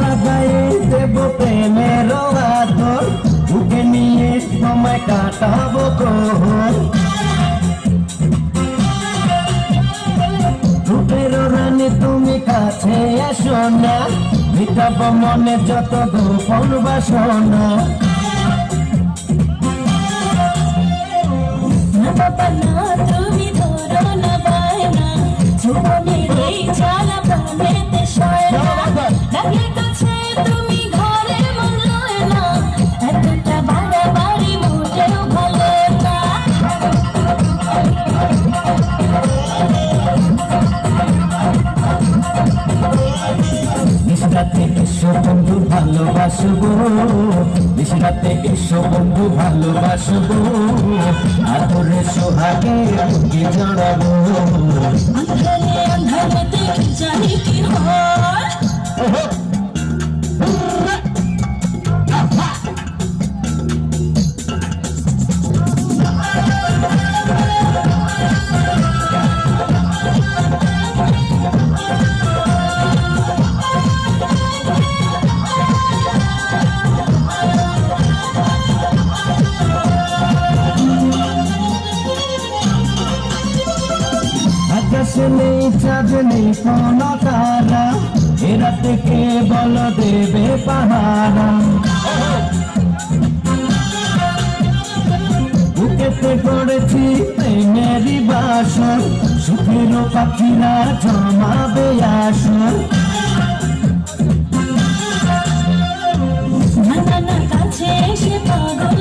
লাগাই দেব প্রেমের আদর, বুকে নিয়ে তোমায় কাটাবো প্রহর। রূপের রানী তুমি কাছে এসো না, মিটাবো মনে যত গোপন বাসনা। তুমি ধরো না বায়না, জীবনের এই জ্বালা প্রাণেতে সয় না। ডাকলে কাছে তুমি ঘরে মন লয় না, এতটা বাড়াবাড়ি মোটেও ভালো না। নিশরাতে এসো বন্ধু ভালোবাসবো, নিশরাতে এসো বন্ধু ভালোবাসবো, আদরে সোহাগে বুকে জড়াবো। আন্ধারে আন্ধারে দেখে জানি কি হয়। আকাশে নেই চাঁদ নেই কোনো তারা, এ রাতে কে বল দেবে পাহারা। বুকেতে করেছি প্রেমেরই বাসর, সুখের পাখিরা জমাবে আসর। না কাছে এসে পাগল